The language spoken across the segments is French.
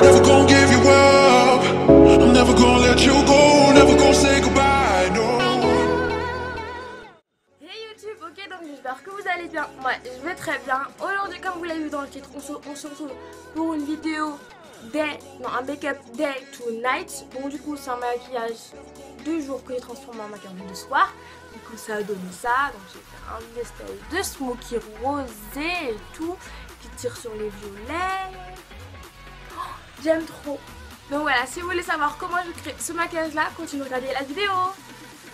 Never gonna give you up. I'm never gonna let you go. Never gonna say goodbye. No. Hey YouTube, ok, donc j'espère que vous allez bien. Moi je vais très bien. Aujourd'hui, comme vous l'avez vu dans le titre, on se retrouve pour une vidéo un make-up day to night. Donc du coup c'est un maquillage de jour que j'ai transformé en maquillage de soir. Du coup ça a donné ça. Donc j'ai fait un espèce de smoky rosé et tout qui tire sur les violets. Oh, j'aime trop. Donc voilà, si vous voulez savoir comment je crée ce maquillage là, continuez de regarder la vidéo.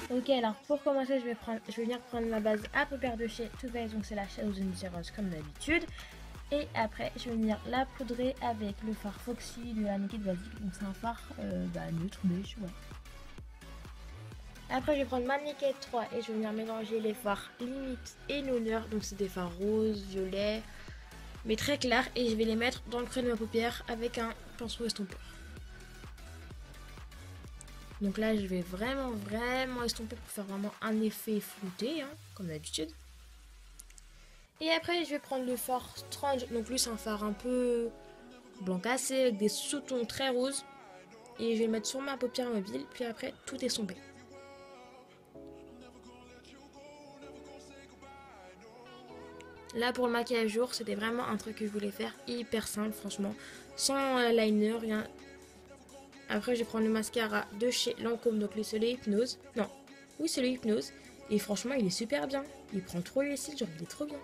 Ok, alors pour commencer, je vais venir prendre ma base à paupières de chez Too Faced, donc c'est la Chosen Rose comme d'habitude. Et après, je vais venir la poudrer avec le fard Foxy de la Naked Basic, donc c'est un fard neutre beige, ouais. Après, je vais prendre ma Naked 3 et je vais venir mélanger les fards Limite et Lunar, donc c'est des fards roses, violets, mais très clairs, et je vais les mettre dans le creux de ma paupière avec un pinceau estompeur. Donc là, je vais vraiment estomper pour faire vraiment un effet flouté, hein, comme d'habitude. Et après, je vais prendre le fard Strange. Donc lui, c'est un fard un peu blanc cassé avec des sous-tons très roses. Et je vais le mettre sur ma paupière mobile. Puis après, tout estompé. Là, pour le maquillage jour, c'était vraiment un truc que je voulais faire hyper simple, franchement. Sans liner, rien. Après, je vais prendre le mascara de chez Lancôme, donc le Soleil Hypnose. Non, oui, Soleil Hypnose. Et franchement, il est super bien. Il prend trop les cils, genre, il est trop bien.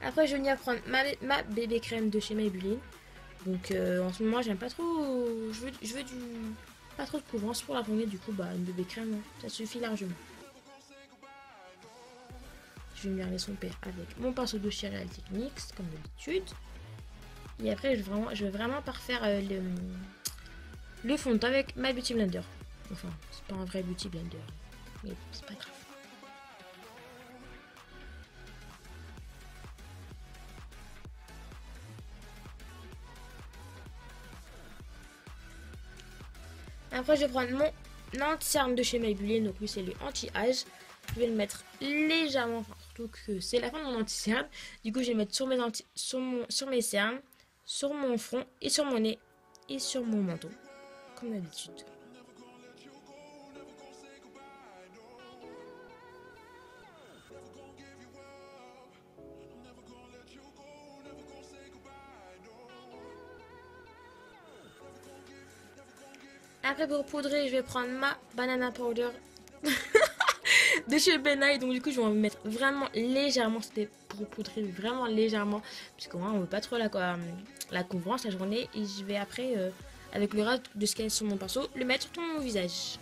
Après, je vais venir prendre ma bébé crème de chez Maybelline. Donc, en ce moment, j'aime pas trop. Je veux pas trop de couvrance pour la journée. Du coup, une bébé crème, hein, ça suffit largement. Je vais venir les somper avec mon pinceau de chez Real Techniques, comme d'habitude. Et après, je vais vraiment parfaire le fond de teint avec ma Beauty Blender. Enfin, c'est pas un vrai Beauty Blender, mais c'est pas grave. Après, je vais prendre mon anti-cerne de chez Maybelline, donc lui c'est le anti-âge. Je vais le mettre légèrement, enfin, surtout que c'est la fin de mon anti-cerne. Du coup, je vais le mettre sur mes cernes, sur mon front et sur mon nez et sur mon menton, comme d'habitude. Après, pour poudrer, je vais prendre ma banana powder de chez Benai. Donc du coup, je vais en mettre vraiment légèrement. C'était pour poudrer vraiment légèrement, puisqu'au moins on veut pas trop la couvrance la journée. Et je vais après, avec le reste de ce qu'il y a sur mon pinceau, le mettre sur mon visage.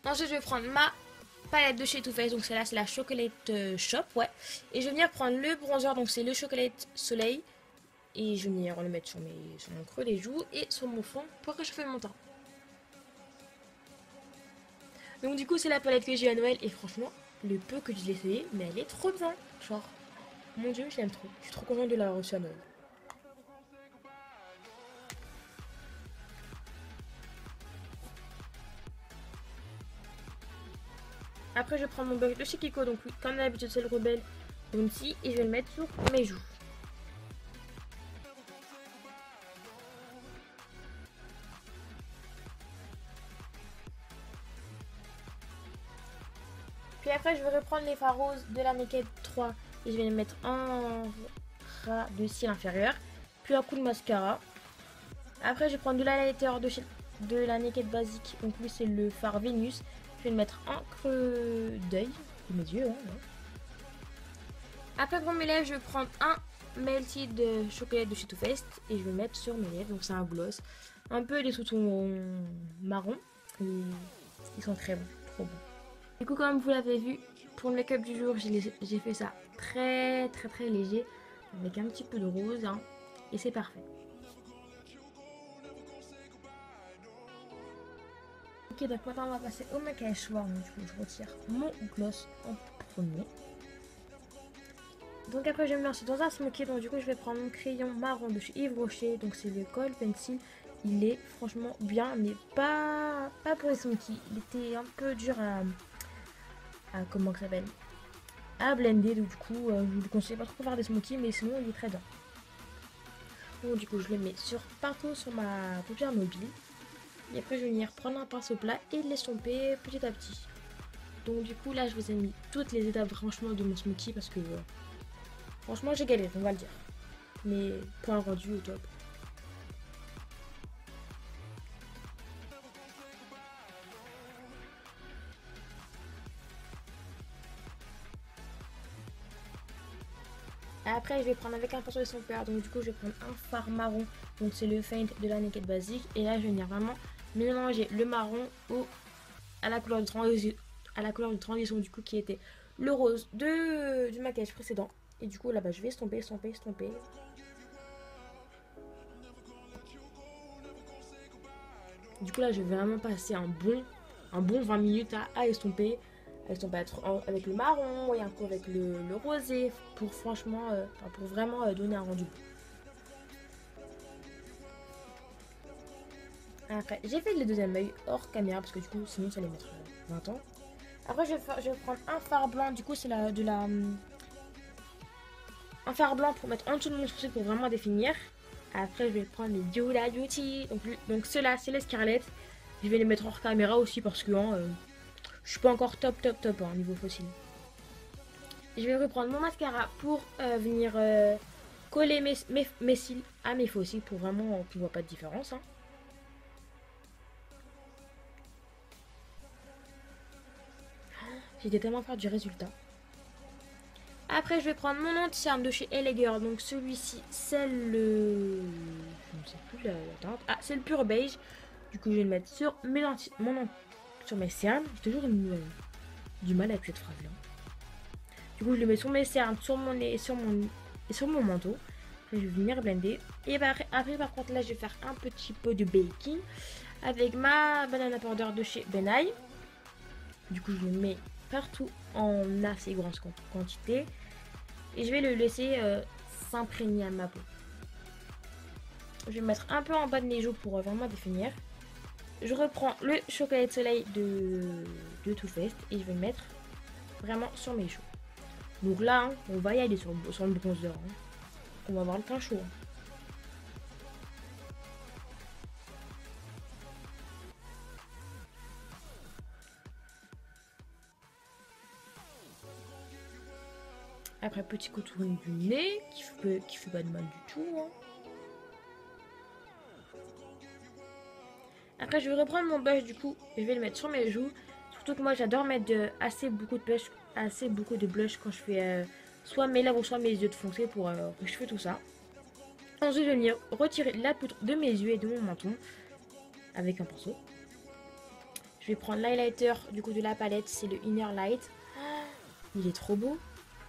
Ensuite, je vais prendre ma palette de chez Too Faced, donc celle-là c'est la Chocolate Shop, ouais. Et je vais venir prendre le bronzer, donc c'est le Chocolate Soleil. Et je vais venir le mettre sur mon creux des joues et sur mon front pour réchauffer mon teint. Donc du coup c'est la palette que j'ai à Noël et franchement, le peu que je l'ai essayé, mais elle est trop bien. Genre, mon dieu, je l'aime trop. Je suis trop contente de l'avoir reçue à Noël. Après je prends mon blush de chez Kiko, donc comme d'habitude c'est le Rebelle Bounty, et je vais le mettre sur mes joues. Puis après je vais reprendre les fards roses de la Naked 3 et je vais les mettre en ras de cils inférieur. Puis un coup de mascara. Après je vais prendre de l'highlighter de la Naked Basic, donc lui c'est le fard Vénus. Je vais le mettre en creux d'œil, de mes yeux. Hein. Après pour mes lèvres, je vais prendre un Melted de chocolat de chez Too Faced et je vais le mettre sur mes lèvres. Donc c'est un gloss, un peu des sous-tons marron. Et ils sont très bons, trop bons. Du coup, comme vous l'avez vu, pour le make-up du jour, j'ai fait ça très léger, avec un petit peu de rose, hein, et c'est parfait. Ok, donc maintenant on va passer au maquillage soir. Donc du coup, je retire mon gloss en premier. Donc après, je vais me lancer dans un smoky. Donc du coup, je vais prendre mon crayon marron de chez Yves Rocher. Donc c'est le Kohl Pencil. il est franchement bien, mais pas pour les smokies. Il était un peu dur à comment ça s'appelle, à blender, donc du coup je vous le conseille pas trop pour faire des smokies, mais sinon il est très bien. Donc du coup je le mets partout sur ma paupière mobile. Et après je vais venir prendre un pinceau plat et l'estomper petit à petit. Donc du coup là je vous ai mis toutes les étapes franchement de mon smoky parce que franchement j'ai galéré, on va le dire. Mais pour un rendu au top. Après je vais prendre avec un pinceau estompeur, donc du coup je vais prendre un fard marron, donc c'est le Feint de la Naked Basic. Et là je vais venir vraiment mélanger le marron à la couleur de transition du coup qui était le rose du maquillage précédent. Et du coup là-bas je vais estomper. Du coup là je vais vraiment passer un bon 20 minutes à estomper avec le marron et un coup avec le rosé pour franchement, pour vraiment donner un rendu. Après j'ai fait le deuxième œil hors caméra parce que du coup sinon ça allait mettre 20 ans. Après je vais prendre un fard blanc, du coup c'est un fard blanc pour mettre en dessous de mon sourcil pour vraiment définir. Après je vais prendre les Huda Beauty, donc ceux-là c'est les Scarlett. Je vais les mettre hors caméra aussi parce que je suis pas encore top niveau fossile. Je vais reprendre mon mascara pour venir coller mes cils à mes fossiles pour vraiment qu'on voit pas de différence. J'étais tellement fière du résultat. Après je vais prendre mon anti-cerne de chez LA Girl. Donc celui-ci c'est le... je ne sais plus la teinte. Ah c'est le pur beige. Du coup je vais le mettre sur sur mes cernes. J'ai toujours du mal avec cette phrase là. Du coup je le mets sur mes cernes, sur mon nez et sur mon manteau. Après, je vais venir blender. Et après par contre là je vais faire un petit peu de baking avec ma banana powder de chez Benai. Du coup je le mets partout en assez grande quantité. Et je vais le laisser s'imprégner à ma peau. Je vais mettre un peu en bas de mes joues pour vraiment définir. Je reprends le chocolat de soleil de Too Faced et je vais le mettre vraiment sur mes joues. Donc là, on va y aller sur le bronzer. On va avoir le teint chaud. Après, petit contouring du nez qui fait pas de mal du tout. Après, je vais reprendre mon blush du coup. Je vais le mettre sur mes joues. Surtout que moi, j'adore mettre assez beaucoup de blush quand je fais soit mes lèvres ou soit mes yeux de foncé pour que je fais tout ça. Ensuite, je vais venir retirer la poudre de mes yeux et de mon menton avec un pinceau. Je vais prendre l'highlighter du coup de la palette. C'est le Inner Light. Il est trop beau.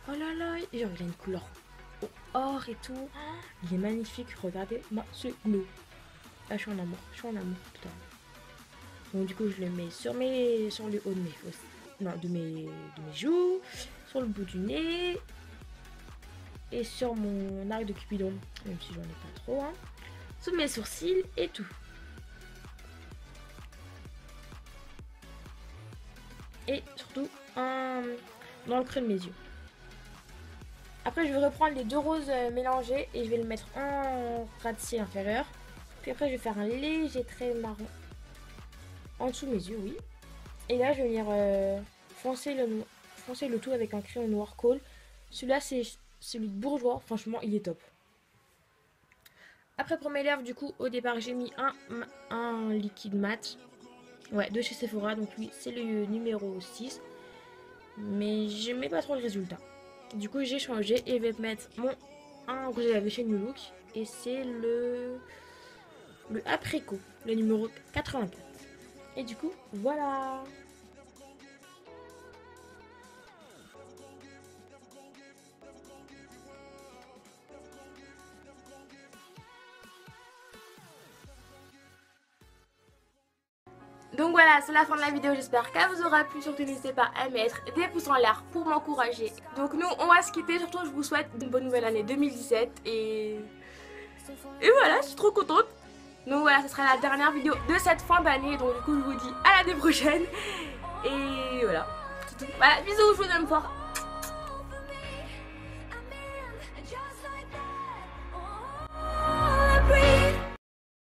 Oh là là, genre il a une couleur au or et tout. Il est magnifique, regardez-moi ce glow. Ah, je suis en amour putain. Donc du coup je le mets sur le haut de de mes joues, sur le bout du nez et sur mon arc de Cupidon, même si j'en ai pas trop. Sous mes sourcils et tout. Et surtout dans le creux de mes yeux. Après je vais reprendre les deux roses mélangés et je vais le mettre en ras de cils inférieur. Puis après je vais faire un léger trait marron en dessous de mes yeux, oui. Et là je vais venir foncer le tout avec un crayon noir colle. Celui-là c'est celui de Bourjois, franchement il est top. Après pour mes lèvres du coup au départ j'ai mis un liquide mat. Ouais, de chez Sephora, donc lui c'est le numéro 6. Mais j'aimais pas trop le résultat. Du coup j'ai changé et je vais mettre un rouge à lèvres chez New Look. Et c'est le apricot, le numéro 84. Et du coup voilà. Donc voilà, c'est la fin de la vidéo, j'espère qu'elle vous aura plu. Surtout n'hésitez pas à mettre des pouces en l'air pour m'encourager. Donc nous, on va se quitter, surtout je vous souhaite une bonne nouvelle année 2017. Et voilà, je suis trop contente. Donc voilà, ce sera la dernière vidéo de cette fin d'année. Donc du coup, je vous dis à l'année prochaine. Et voilà, c'est tout. Voilà, bisous, je vous aime fort.